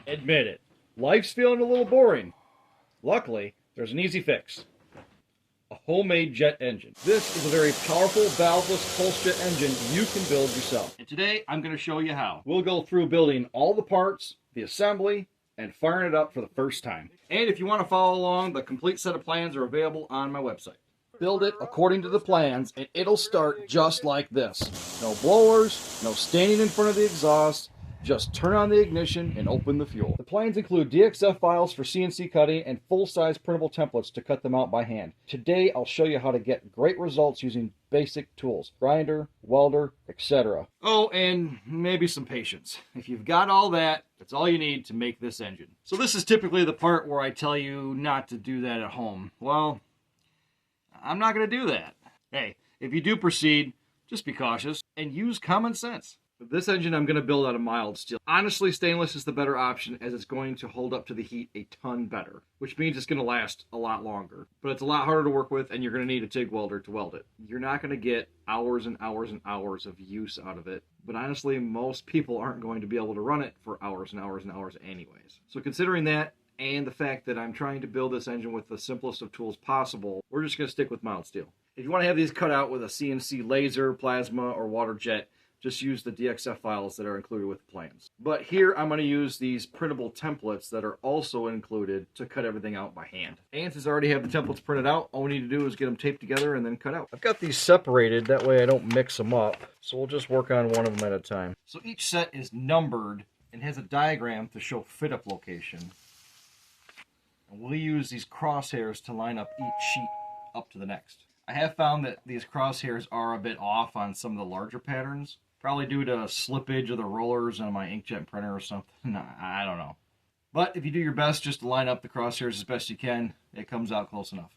Admit it. Life's feeling a little boring. Luckily, there's an easy fix. A homemade jet engine. This is a very powerful valveless Pulsejet engine you can build yourself. And today, I'm going to show you how. We'll go through building all the parts, the assembly, and firing it up for the first time. And if you want to follow along, the complete set of plans are available on my website. Build it according to the plans, and it'll start just like this. No blowers, no standing in front of the exhaust, just turn on the ignition and open the fuel. The plans include DXF files for CNC cutting and full-size printable templates to cut them out by hand. Today, I'll show you how to get great results using basic tools, grinder, welder, etc. Oh, and maybe some patience. If you've got all that, that's all you need to make this engine. So this is typically the part where I tell you not to do that at home. Well, I'm not going to do that. Hey, if you do proceed, just be cautious and use common sense. With this engine, I'm going to build out of mild steel. Honestly, stainless is the better option as it's going to hold up to the heat a ton better, which means it's going to last a lot longer. But it's a lot harder to work with, and you're going to need a TIG welder to weld it. You're not going to get hours and hours and hours of use out of it. But honestly, most people aren't going to be able to run it for hours and hours and hours anyways. So considering that, and the fact that I'm trying to build this engine with the simplest of tools possible, we're just going to stick with mild steel. If you want to have these cut out with a CNC laser, plasma, or water jet, just use the DXF files that are included with the plans. But here I'm going to use these printable templates that are also included to cut everything out by hand. And since I already have the templates printed out, all we need to do is get them taped together and then cut out. I've got these separated, that way I don't mix them up. So we'll just work on one of them at a time. So each set is numbered and has a diagram to show fit-up location. And we'll use these crosshairs to line up each sheet up to the next. I have found that these crosshairs are a bit off on some of the larger patterns. Probably due to slippage of the rollers on my inkjet printer or something. I don't know. But if you do your best just to line up the crosshairs as best you can, it comes out close enough.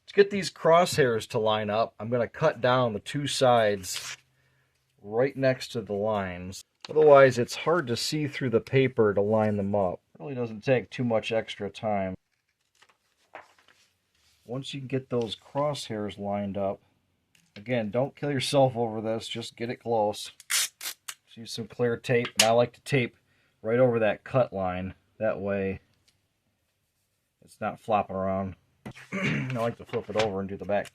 To get these crosshairs to line up, I'm going to cut down the two sides right next to the lines. Otherwise, it's hard to see through the paper to line them up. It really doesn't take too much extra time. Once you get those crosshairs lined up, again, don't kill yourself over this, just get it close. Just use some clear tape, and I like to tape right over that cut line. That way it's not flopping around. I like to flip it over and do the back.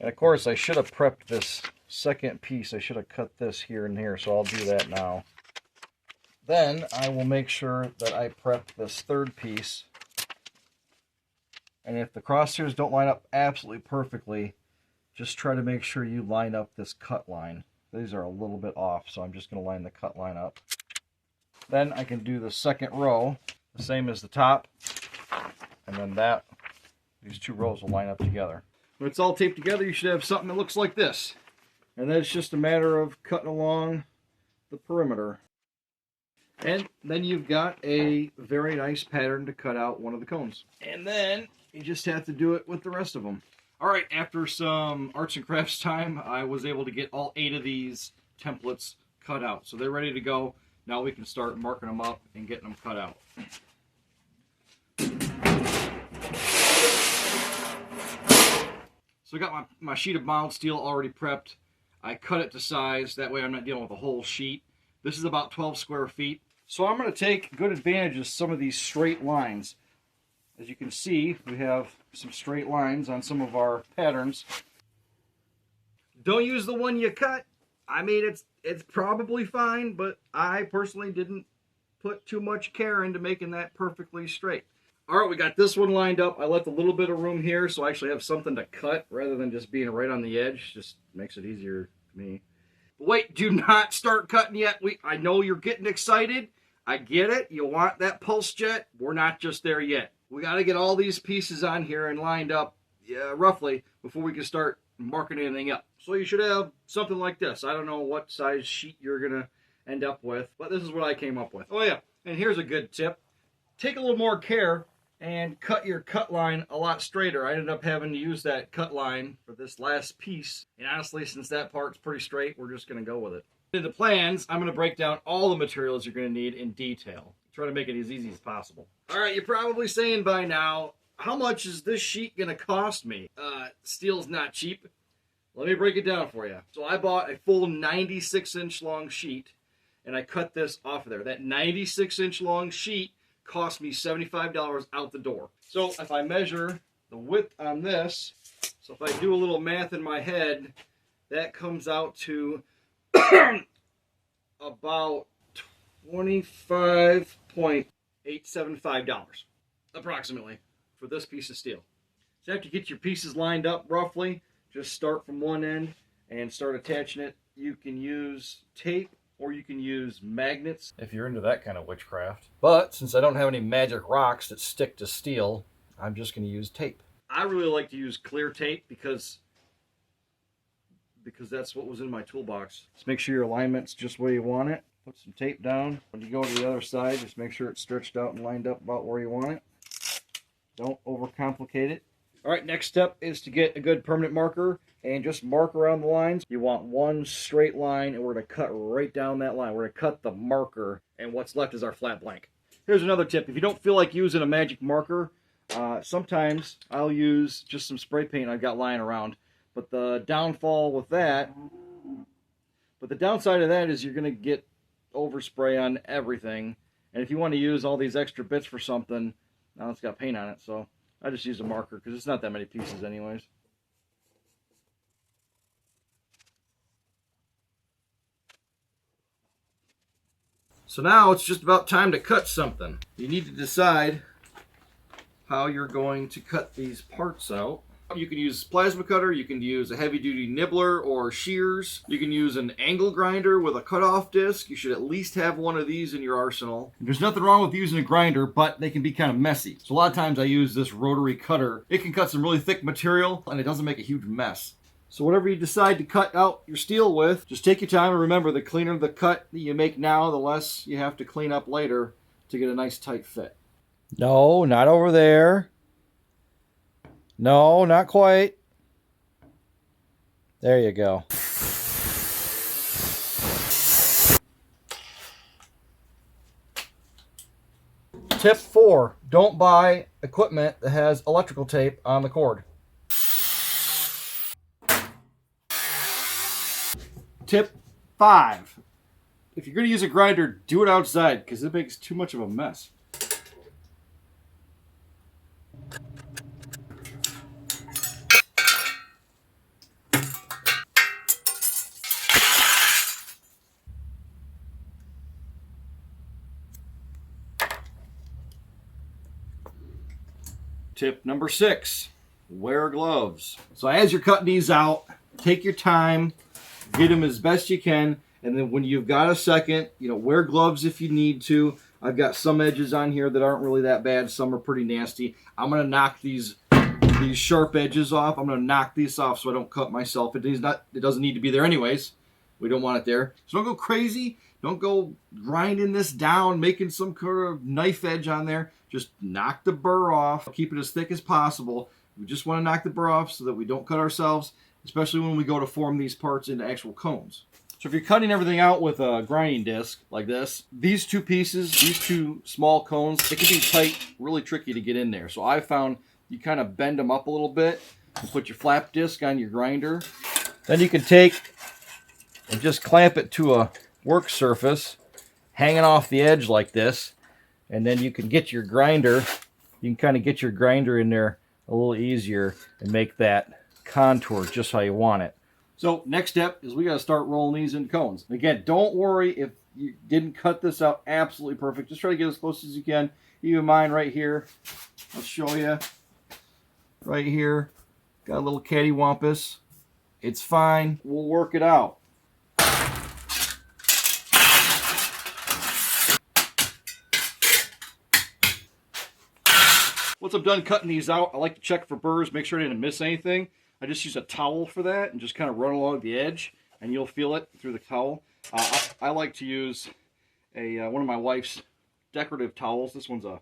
And of course, I should have prepped this second piece. I should have cut this here and here, so I'll do that now. Then I will make sure that I prep this third piece. And if the crosshairs don't line up absolutely perfectly, just try to make sure you line up this cut line. These are a little bit off, so I'm just going to line the cut line up. Then I can do the second row, the same as the top, and then these two rows will line up together. When it's all taped together, you should have something that looks like this. And then it's just a matter of cutting along the perimeter. And then you've got a very nice pattern to cut out one of the cones. And then you just have to do it with the rest of them. All right, after some arts and crafts time, I was able to get all 8 of these templates cut out. So they're ready to go. Now we can start marking them up and getting them cut out. So I got my sheet of mild steel already prepped. I cut it to size. That way I'm not dealing with a whole sheet. This is about 12 square feet. So I'm going to take good advantage of some of these straight lines. As you can see, we have some straight lines on some of our patterns. Don't use the one you cut. I mean, it's probably fine, but I personally didn't put too much care into making that perfectly straight. All right, we got this one lined up. I left a little bit of room here, so I actually have something to cut rather than just being right on the edge. Just makes it easier for me. But wait, do not start cutting yet. I know you're getting excited. I get it. You want that Pulsejet. We're not just there yet. We got to get all these pieces on here and lined up roughly before we can start marking anything up. So you should have something like this. I don't know what size sheet you're going to end up with, but this is what I came up with. Oh yeah, and here's a good tip. Take a little more care and cut your cut line a lot straighter. I ended up having to use that cut line for this last piece. And honestly, since that part's pretty straight, we're just going to go with it. In the plans, I'm going to break down all the materials you're going to need in detail. Try to make it as easy as possible. All right, you're probably saying by now, how much is this sheet going to cost me? Steel's not cheap. Let me break it down for you. So I bought a full 96-inch long sheet, and I cut this off of there. That 96-inch long sheet cost me $75 out the door. So if I measure the width on this, so if I do a little math in my head, that comes out to about $25.875 approximately for this piece of steel. So after you get your pieces lined up roughly, just start from one end and start attaching it. You can use tape or you can use magnets if you're into that kind of witchcraft. But since I don't have any magic rocks that stick to steel, I'm just going to use tape. I really like to use clear tape because that's what was in my toolbox. Just make sure your alignment's just where you want it. Put some tape down. When you go to the other side, just make sure it's stretched out and lined up about where you want it. Don't overcomplicate it. All right, next step is to get a good permanent marker and just mark around the lines. You want one straight line, and we're going to cut right down that line. We're going to cut the marker, and what's left is our flat blank. Here's another tip. If you don't feel like using a magic marker, sometimes I'll use just some spray paint I've got lying around. But the downfall with that, the downside of that is you're going to get overspray on everything. And if you want to use all these extra bits for something, now it's got paint on it, so I just use a marker because it's not that many pieces anyways. So now it's just about time to cut something. You need to decide how you're going to cut these parts out. You can use a plasma cutter, you can use a heavy-duty nibbler or shears. You can use an angle grinder with a cutoff disc. You should at least have one of these in your arsenal. There's nothing wrong with using a grinder, but they can be kind of messy. So a lot of times I use this rotary cutter. It can cut some really thick material, and it doesn't make a huge mess. So whatever you decide to cut out your steel with, just take your time and remember, the cleaner the cut that you make now, the less you have to clean up later to get a nice tight fit. No, not over there. No, not quite. There you go. Tip 4, don't buy equipment that has electrical tape on the cord. Tip 5, if you're going to use a grinder, do it outside because it makes too much of a mess. Tip number 6, wear gloves. So as you're cutting these out, take your time, get them as best you can, and then when you've got a second, wear gloves if you need to. I've got some edges on here that aren't really that bad. Some are pretty nasty. I'm going to knock these sharp edges off. I'm going to knock these off so I don't cut myself. It doesn't need to be there anyways. We don't want it there. So don't go crazy. Don't go grinding this down, making some kind of knife edge on there. Just knock the burr off. Keep it as thick as possible. We just want to knock the burr off so that we don't cut ourselves, especially when we go to form these parts into actual cones. So if you're cutting everything out with a grinding disc like this, these two pieces, these two small cones, it can be tight, really tricky to get in there. So I found you kind of bend them up a little bit and put your flap disc on your grinder. Then you can take and just clamp it to a work surface hanging off the edge like this, and then you can get your grinder, you can kind of get your grinder in there a little easier and make that contour just how you want it. So next step is we got to start rolling these into cones. Again, don't worry if you didn't cut this out absolutely perfect. Just try to get as close as you can. Even mine right here, I'll show you. Right here, got a little cattywampus. It's fine. We'll work it out. Once I'm done cutting these out, I like to check for burrs, make sure I didn't miss anything. I just use a towel for that and just kind of run along the edge, and you'll feel it through the towel. I like to use one of my wife's decorative towels. This one's a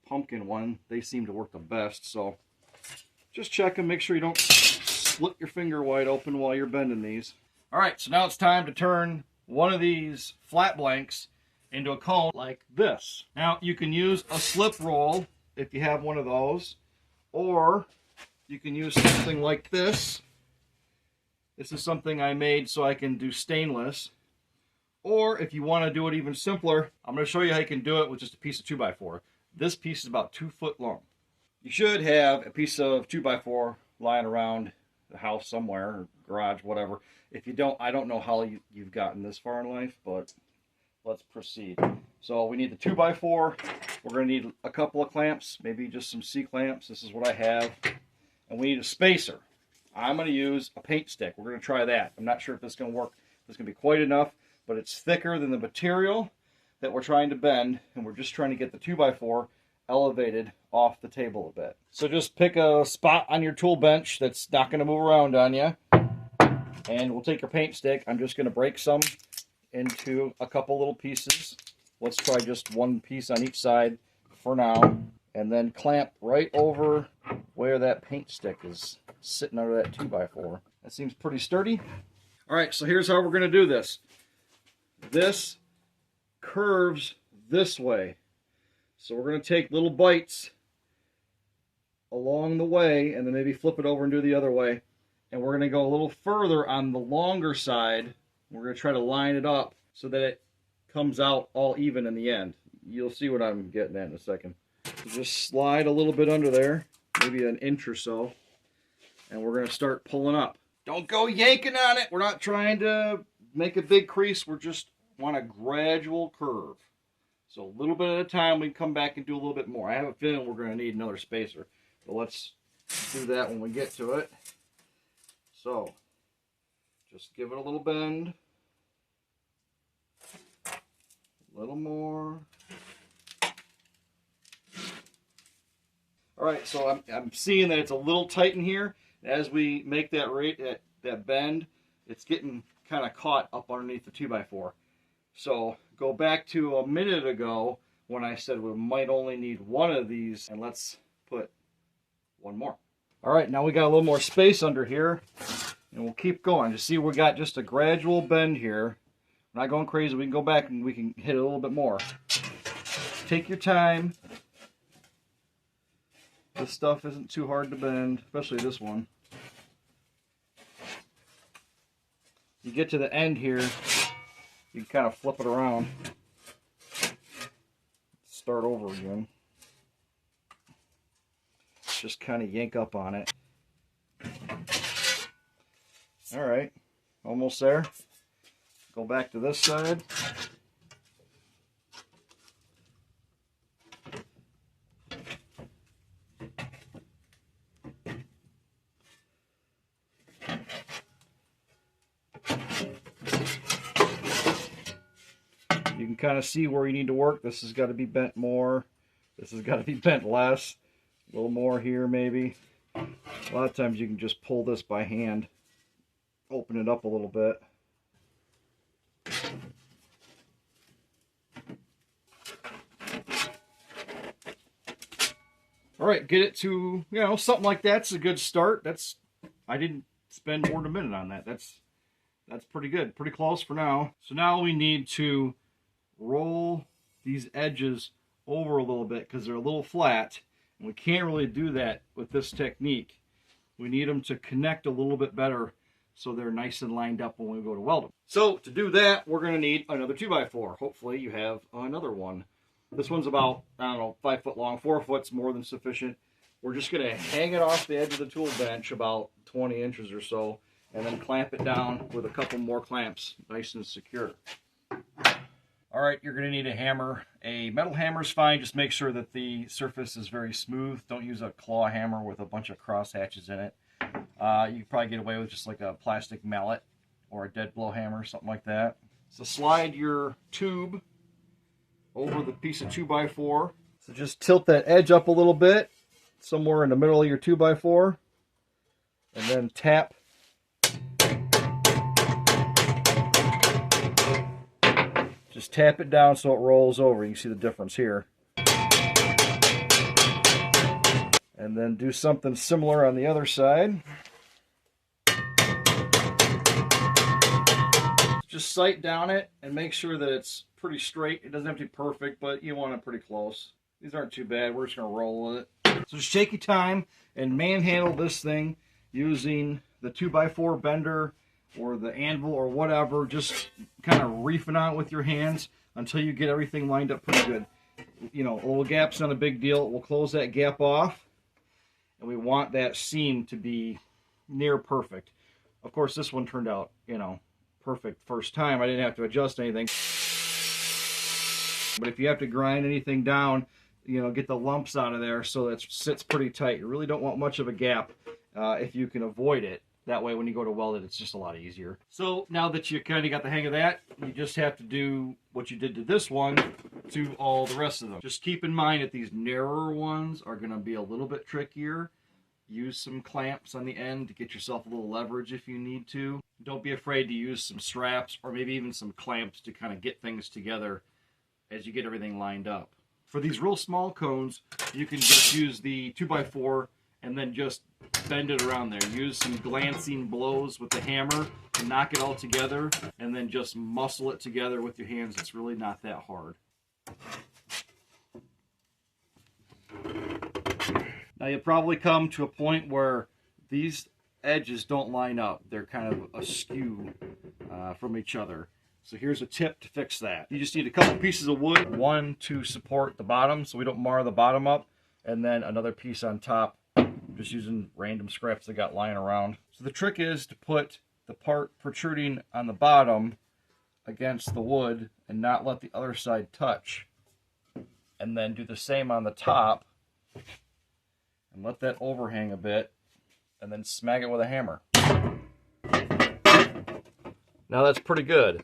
pumpkin one. They seem to work the best, so just check them. Make sure you don't split your finger wide open while you're bending these. All right, so now it's time to turn one of these flat blanks into a cone like this. Now, you can use a slip roll if you have one of those, or you can use something like this. This is something I made so I can do stainless. Or if you want to do it even simpler, I'm going to show you how you can do it with just a piece of 2x4. This piece is about 2 foot long. You should have a piece of 2x4 lying around the house somewhere, or garage, whatever. If you don't, I don't know how you've gotten this far in life, but let's proceed. So we need the 2x4. We're going to need a couple of clamps, maybe just some C-clamps. This is what I have. And we need a spacer. I'm going to use a paint stick. We're going to try that. I'm not sure if this is going to work. This is going to be quite enough, but it's thicker than the material that we're trying to bend, and we're just trying to get the 2x4 elevated off the table a bit. So just pick a spot on your tool bench that's not going to move around on you, and we'll take your paint stick. I'm just going to break some into a couple little pieces. Let's try just one piece on each side for now, and then clamp right over where that paint stick is sitting under that 2x4. That seems pretty sturdy. All right, so here's how we're going to do this. This curves this way. So we're going to take little bites along the way and then maybe flip it over and do the other way. And we're going to go a little further on the longer side. We're going to try to line it up so that it comes out all even in the end. You'll see what I'm getting at in a second. So just slide a little bit under there, maybe an inch or so, and we're going to start pulling up. Don't go yanking on it. We're not trying to make a big crease. We're just want a gradual curve. So a little bit at a time, we can come back and do a little bit more. I have a feeling we're going to need another spacer. But let's do that when we get to it. So just give it a little bend. A little more. All right, so I'm seeing that it's a little tight in here. As we make that bend, it's getting kind of caught up underneath the 2x4. So go back to a minute ago when I said we might only need one of these, and let's put one more. All right, now we got a little more space under here, and we'll keep going. You see, we got just a gradual bend here. We're not going crazy. We can go back and we can hit it a little bit more. Take your time. This stuff isn't too hard to bend, especially this one. You get to the end here, you can kind of flip it around. Start over again. Just kind of yank up on it. All right, almost there. Go back to this side. You can kind of see where you need to work. This has got to be bent more. This has got to be bent less. A little more here maybe. A lot of times you can just pull this by hand. Open it up a little bit. All right, get it to, something like that's a good start. I didn't spend more than a minute on that. That's pretty good. Pretty close for now. So now we need to roll these edges over a little bit because they're a little flat, and we can't really do that with this technique. We need them to connect a little bit better so they're nice and lined up when we go to weld them. So to do that, we're going to need another 2x4. Hopefully you have another one. This one's about, 5 foot long. 4 foot's more than sufficient. We're just going to hang it off the edge of the tool bench about 20 inches or so, and then clamp it down with a couple more clamps, nice and secure. All right, you're going to need a hammer. A metal hammer is fine. Just make sure that the surface is very smooth. Don't use a claw hammer with a bunch of cross hatches in it. You can probably get away with just like a plastic mallet or a dead blow hammer, something like that. So slide your tube over the piece of 2x4. So just tilt that edge up a little bit, somewhere in the middle of your 2x4, and then tap. Just tap it down so it rolls over. You can see the difference here. And then do something similar on the other side. Just sight down it and make sure that it's pretty straight. It doesn't have to be perfect, but you want it pretty close. These aren't too bad. We're just going to roll with it. So just take your time and manhandle this thing using the 2x4 bender or the anvil or whatever, just kind of reefing on it with your hands until you get everything lined up pretty good. You know, a little gap's not a big deal. We'll close that gap off, and we want that seam to be near perfect. Of course, this one turned out, you know, perfect first time. I didn't have to adjust anything. But if you have to grind anything down, you know, get the lumps out of there so that it sits pretty tight. You really don't want much of a gap if you can avoid it. That way when you go to weld it, it's just a lot easier. So now that you kind of got the hang of that, you just have to do what you did to this one to all the rest of them. Just keep in mind that these narrower ones are going to be a little bit trickier. Use some clamps on the end to get yourself a little leverage if you need to. Don't be afraid to use some straps or maybe even some clamps to kind of get things together as you get everything lined up. For these real small cones, you can just use the 2x4 and then just bend it around there. Use some glancing blows with the hammer to knock it all together, and then just muscle it together with your hands. It's really not that hard. Now you'll probably come to a point where these edges don't line up. They're kind of askew from each other. So here's a tip to fix that. You just need a couple pieces of wood, one to support the bottom so we don't mar the bottom up, and then another piece on top, just using random scraps that got lying around. So the trick is to put the part protruding on the bottom against the wood and not let the other side touch. And then do the same on the top and let that overhang a bit, and then smack it with a hammer. Now that's pretty good.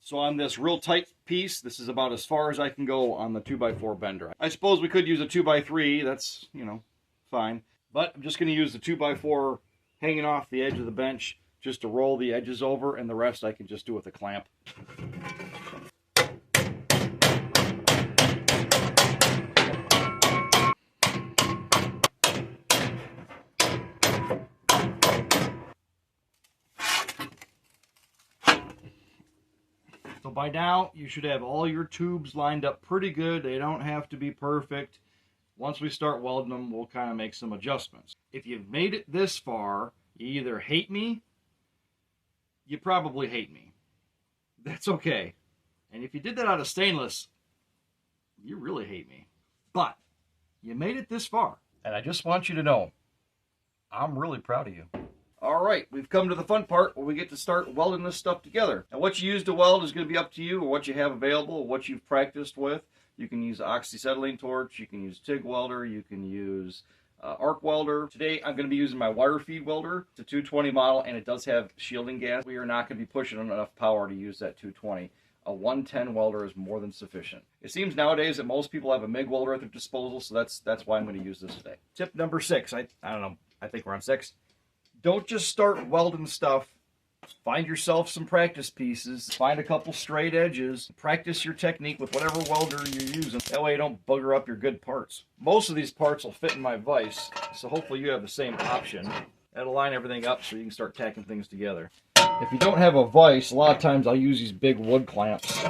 So on this real tight piece, this is about as far as I can go on the 2x4 bender. I suppose we could use a 2x3, that's, you know, fine. But I'm just going to use the 2x4 hanging off the edge of the bench just to roll the edges over, and the rest I can just do with a clamp. So by now, you should have all your tubes lined up pretty good. They don't have to be perfect. Once we start welding them, we'll kind of make some adjustments. If you've made it this far, you either hate me, you probably hate me. That's okay. And if you did that out of stainless, you really hate me. But you made it this far. And I just want you to know, I'm really proud of you. All right, we've come to the fun part where we get to start welding this stuff together. Now, what you use to weld is going to be up to you, or what you have available, or what you've practiced with. You can use oxyacetylene torch, you can use TIG welder, you can use arc welder. Today, I'm going to be using my wire feed welder. It's a 220 model, and it does have shielding gas. We are not going to be pushing enough power to use that 220. A 110 welder is more than sufficient. It seems nowadays that most people have a MIG welder at their disposal, so that's why I'm going to use this today. Tip number 6. I don't know. I think we're on 6. Don't just start welding stuff. Find yourself some practice pieces. Find a couple straight edges. Practice your technique with whatever welder you're using. That way you don't bugger up your good parts. Most of these parts will fit in my vise, so hopefully you have the same option. That'll line everything up so you can start tacking things together. If you don't have a vise, a lot of times I'll use these big wood clamps.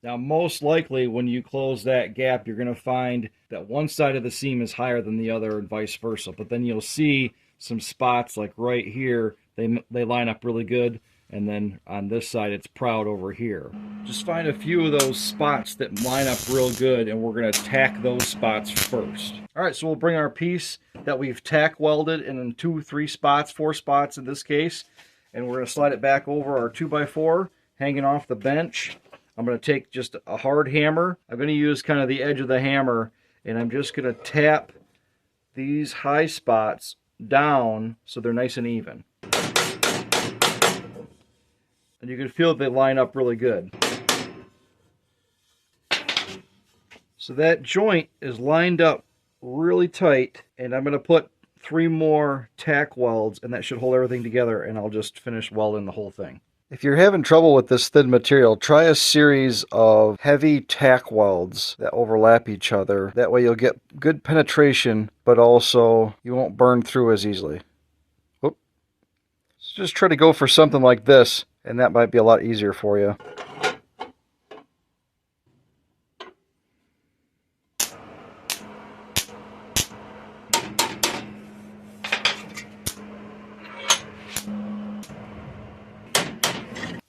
Now, most likely when you close that gap, you're going to find that one side of the seam is higher than the other and vice versa. But then you'll see some spots like right here, they line up really good, and then on this side it's proud over here. Just find a few of those spots that line up real good, and we're going to tack those spots first. Alright, so we'll bring our piece that we've tack welded in 2, 3 spots, 4 spots in this case, and we're going to slide it back over our 2x4 hanging off the bench. I'm going to take just a hard hammer. I'm going to use kind of the edge of the hammer, and I'm just going to tap these high spots down so they're nice and even. And you can feel they line up really good. So that joint is lined up really tight, and I'm going to put 3 more tack welds, and that should hold everything together, and I'll just finish welding the whole thing. If you're having trouble with this thin material, try a series of heavy tack welds that overlap each other. That way you'll get good penetration, but also you won't burn through as easily. Whoop. So just try to go for something like this, and that might be a lot easier for you.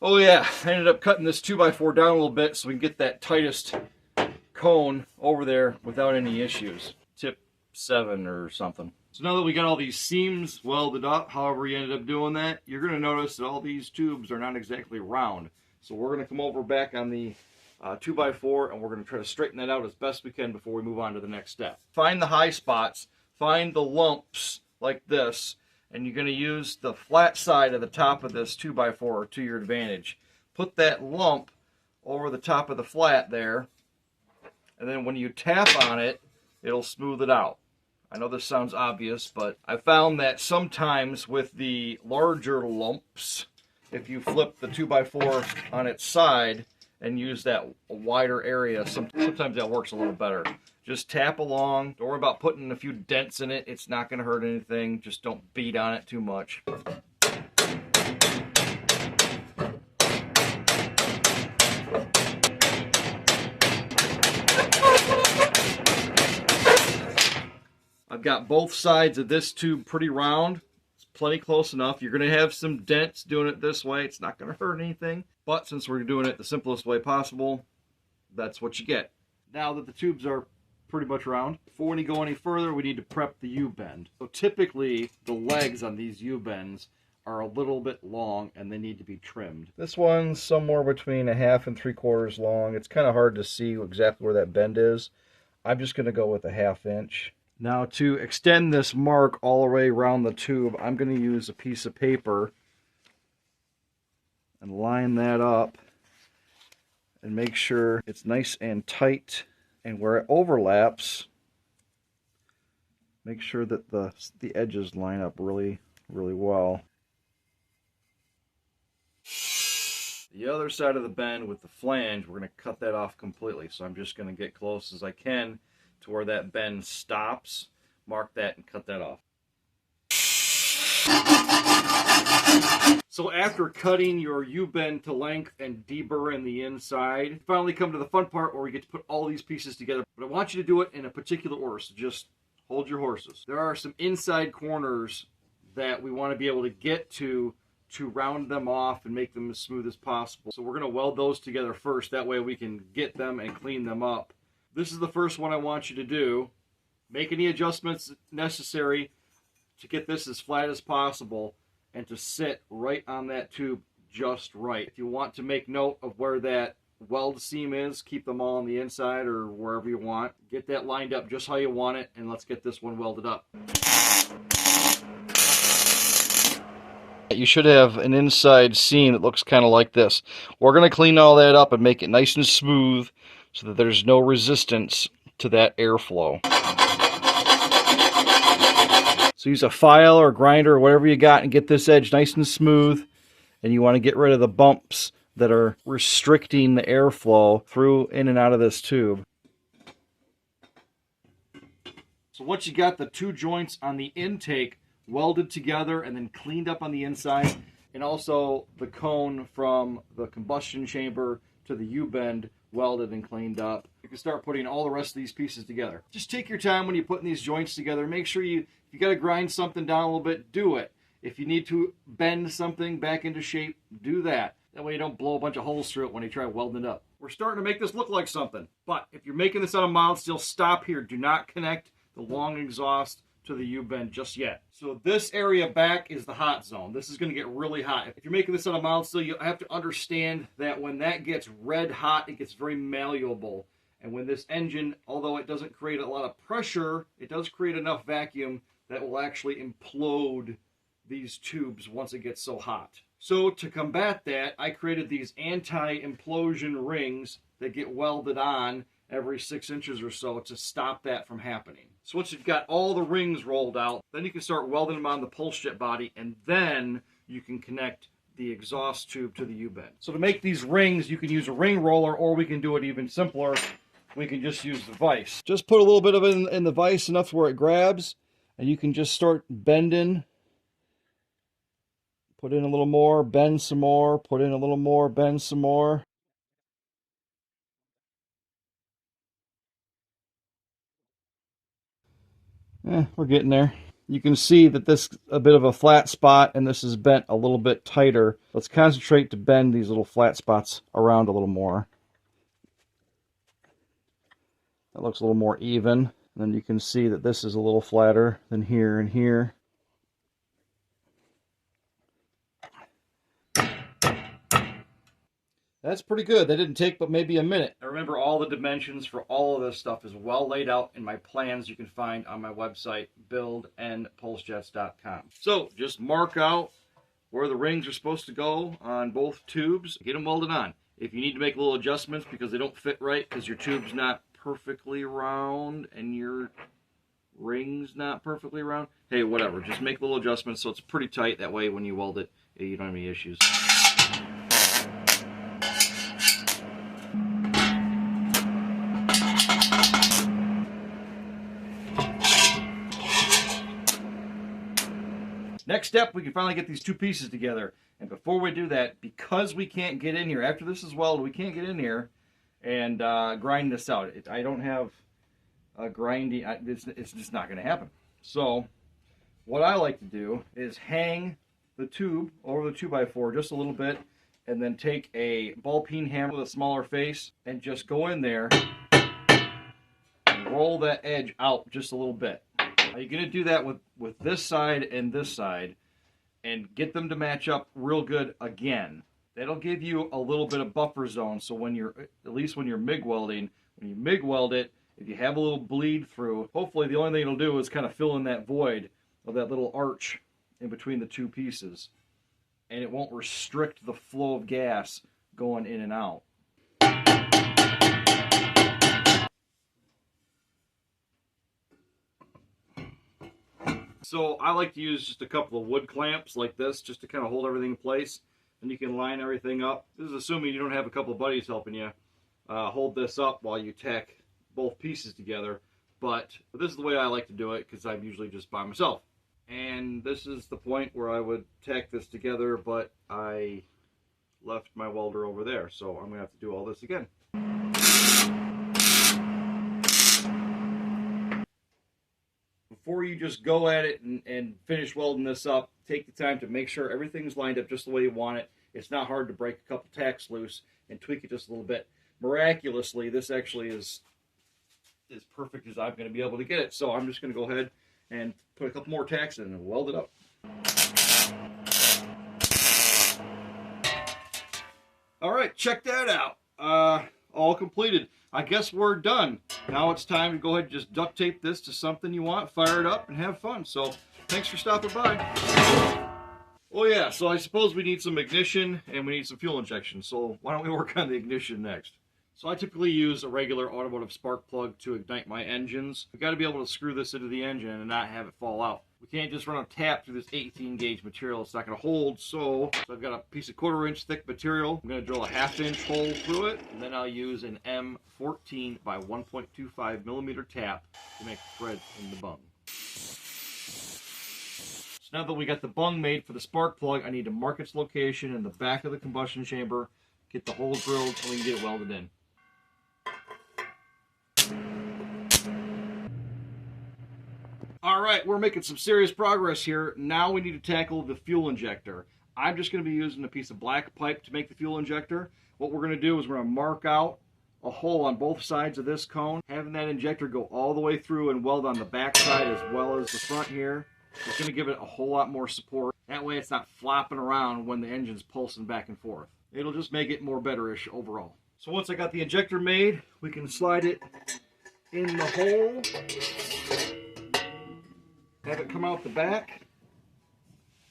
Oh yeah, I ended up cutting this 2x4 down a little bit so we can get that tightest cone over there without any issues. Tip 7 or something. So now that we got all these seams welded up, however we ended up doing that, you're going to notice that all these tubes are not exactly round. So we're going to come over back on the 2x4 and we're going to try to straighten that out as best we can before we move on to the next step. Find the high spots, find the lumps like this, and you're going to use the flat side of the top of this 2x4 to your advantage. Put that lump over the top of the flat there, and then when you tap on it, it'll smooth it out. I know this sounds obvious, but I found that sometimes with the larger lumps, if you flip the 2x4 on its side and use that wider area, sometimes that works a little better. Just tap along. Don't worry about putting a few dents in it. It's not going to hurt anything. Just don't beat on it too much. I've got both sides of this tube pretty round. It's plenty close enough. You're going to have some dents doing it this way. It's not going to hurt anything. But since we're doing it the simplest way possible, that's what you get. Now that the tubes are pretty much round, before we go any further, we need to prep the U-bend. So typically, the legs on these U-bends are a little bit long and they need to be trimmed. This one's somewhere between 1/2 and 3/4 long. It's kind of hard to see exactly where that bend is. I'm just going to go with 1/2 inch. Now to extend this mark all the way around the tube, I'm going to use a piece of paper and line that up and make sure it's nice and tight. And where it overlaps, make sure that the edges line up really, really well. The other side of the bend with the flange, we're going to cut that off completely. So I'm just going to get close as I can to where that bend stops, mark that, and cut that off. So after cutting your U-bend to length and deburring the inside, we finally come to the fun part where we get to put all these pieces together. But I want you to do it in a particular order, so just hold your horses. There are some inside corners that we want to be able to get to round them off and make them as smooth as possible. So we're going to weld those together first. That way we can get them and clean them up. This is the first one I want you to do. Make any adjustments necessary to get this as flat as possible and to sit right on that tube just right. If you want to make note of where that weld seam is, keep them all on the inside or wherever you want. Get that lined up just how you want it, and let's get this one welded up. You should have an inside seam that looks kind of like this. We're going to clean all that up and make it nice and smooth so that there's no resistance to that airflow. So use a file or grinder or whatever you got and get this edge nice and smooth. And you want to get rid of the bumps that are restricting the airflow through in and out of this tube. So once you got the two joints on the intake welded together and then cleaned up on the inside, and also the cone from the combustion chamber to the U-bend welded and cleaned up, you can start putting all the rest of these pieces together. Just take your time when you're putting these joints together. Make sure if you got to grind something down a little bit, do it. If you need to bend something back into shape, do that. That way you don't blow a bunch of holes through it when you try welding it up. We're starting to make this look like something. But if you're making this on a mild steel, stop here. Do not connect the long exhaust to the U-bend just yet. So this area back is the hot zone. This is going to get really hot. If you're making this on a mild steel, you have to understand that when that gets red hot, it gets very malleable. And when this engine, although it doesn't create a lot of pressure, it does create enough vacuum that will actually implode these tubes once it gets so hot. So to combat that, I created these anti-implosion rings that get welded on every 6 inches or so to stop that from happening. So once you've got all the rings rolled out, then you can start welding them on the Pulsejet body, and then you can connect the exhaust tube to the U-bend. So to make these rings, you can use a ring roller, or we can do it even simpler. We can just use the vise. Just put a little bit of it in the vise, enough where it grabs, and you can just start bending. Put in a little more, bend some more, put in a little more, bend some more. We're getting there. You can see that this is a bit of a flat spot, and this is bent a little bit tighter. Let's concentrate to bend these little flat spots around a little more. That looks a little more even. And then you can see that this is a little flatter than here and here. That's pretty good. That didn't take but maybe a minute. I remember all the dimensions for all of this stuff is well laid out in my plans you can find on my website, buildandpulsejets.com. So just mark out where the rings are supposed to go on both tubes. Get them welded on. If you need to make little adjustments because they don't fit right because your tube's not perfectly round and your ring's not perfectly round, hey, whatever. Just make little adjustments so it's pretty tight. That way when you weld it, you don't have any issues. Next step, we can finally get these two pieces together. And before we do that, because we can't get in here, after this is welded, we can't get in here and grind this out. I don't have a grinding, it's just not going to happen. So what I like to do is hang the tube over the 2x4 just a little bit, and then take a ball peen hammer with a smaller face and just go in there and roll that edge out just a little bit. Now you're going to do that with this side and this side and get them to match up real good again. That'll give you a little bit of buffer zone, so when you're, at least when you're MIG welding, when you MIG weld it, if you have a little bleed through, hopefully the only thing it'll do is kind of fill in that void of that little arch in between the two pieces, and it won't restrict the flow of gas going in and out. So I like to use just a couple of wood clamps like this just to kind of hold everything in place, and you can line everything up. This is assuming you don't have a couple of buddies helping you hold this up while you tack both pieces together, but this is the way I like to do it because I'm usually just by myself. And this is the point where I would tack this together, but I left my welder over there, so I'm gonna have to do all this again. Before you just go at it and finish welding this up, take the time to make sure everything's lined up just the way you want it. It's not hard to break a couple tacks loose and tweak it just a little bit. Miraculously, this actually is as perfect as I'm going to be able to get it. So I'm just going to go ahead and put a couple more tacks in and weld it up. All right, check that out. All completed. I guess we're done. Now it's time to go ahead and just duct tape this to something you want, fire it up, and have fun. So thanks for stopping by. Oh yeah, so I suppose we need some ignition and we need some fuel injection. So why don't we work on the ignition next? So I typically use a regular automotive spark plug to ignite my engines. I've got to be able to screw this into the engine and not have it fall out. We can't just run a tap through this 18 gauge material. It's not going to hold. So I've got a piece of 1/4 inch thick material. I'm going to drill a 1/2 inch hole through it. And then I'll use an M14 by 1.25 millimeter tap to make the thread in the bung. So now that we got the bung made for the spark plug, I need to mark its location in the back of the combustion chamber, get the hole drilled, and we can get it welded in. All right, we're making some serious progress here. Now we need to tackle the fuel injector. I'm just going to be using a piece of black pipe to make the fuel injector. What we're going to do is we're going to mark out a hole on both sides of this cone, having that injector go all the way through and weld on the back side as well as the front here. It's going to give it a whole lot more support. That way it's not flopping around when the engine's pulsing back and forth. It'll just make it more betterish overall. So once I got the injector made, we can slide it in the hole. Have it come out the back,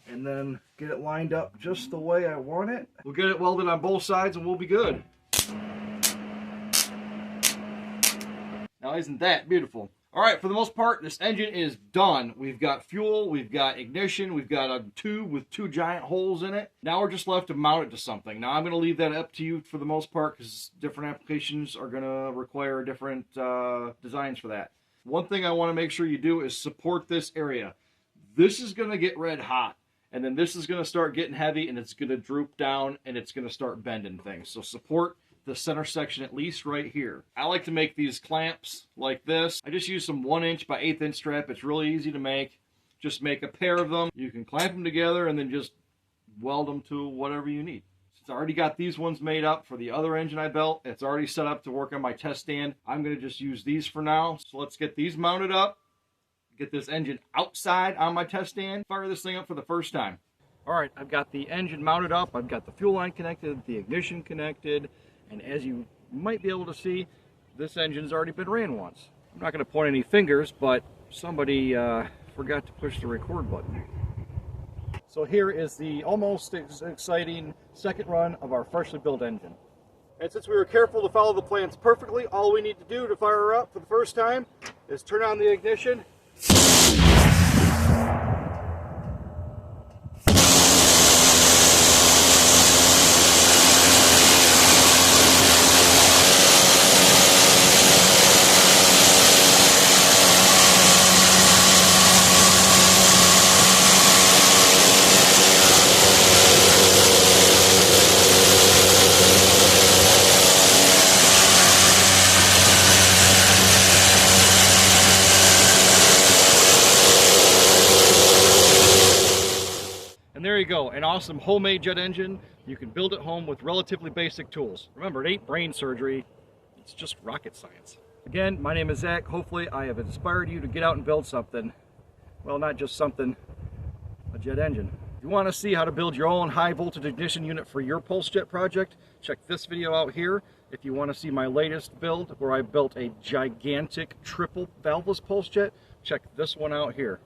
and then get it lined up just the way I want it. We'll get it welded on both sides and we'll be good. Now isn't that beautiful? All right, for the most part, this engine is done. We've got fuel, we've got ignition, we've got a tube with 2 giant holes in it. Now we're just left to mount it to something. Now I'm going to leave that up to you for the most part because different applications are going to require different designs for that. One thing I want to make sure you do is support this area. This is going to get red hot, and then this is going to start getting heavy, and it's going to droop down, and it's going to start bending things. So support the center section at least right here. I like to make these clamps like this. I just use some 1" by 1/8" strap. It's really easy to make. Just make a pair of them. You can clamp them together and then just weld them to whatever you need. Since I already got these ones made up for the other engine I built, it's already set up to work on my test stand. I'm going to just use these for now. So let's get these mounted up, get this engine outside on my test stand, fire this thing up for the first time. All right, I've got the engine mounted up. I've got the fuel line connected, the ignition connected. And as you might be able to see, this engine's already been ran once. I'm not going to point any fingers, but somebody forgot to push the record button. So here is the almost exciting second run of our freshly built engine. And since we were careful to follow the plans perfectly, all we need to do to fire her up for the first time is turn on the ignition. And there you go, an awesome homemade jet engine. You can build at home with relatively basic tools. Remember, it ain't brain surgery, it's just rocket science. Again, my name is Zach. Hopefully I have inspired you to get out and build something. Well, not just something, a jet engine. If you want to see how to build your own high voltage ignition unit for your Pulsejet project, check this video out here. If you want to see my latest build where I built a gigantic triple valveless Pulsejet, check this one out here.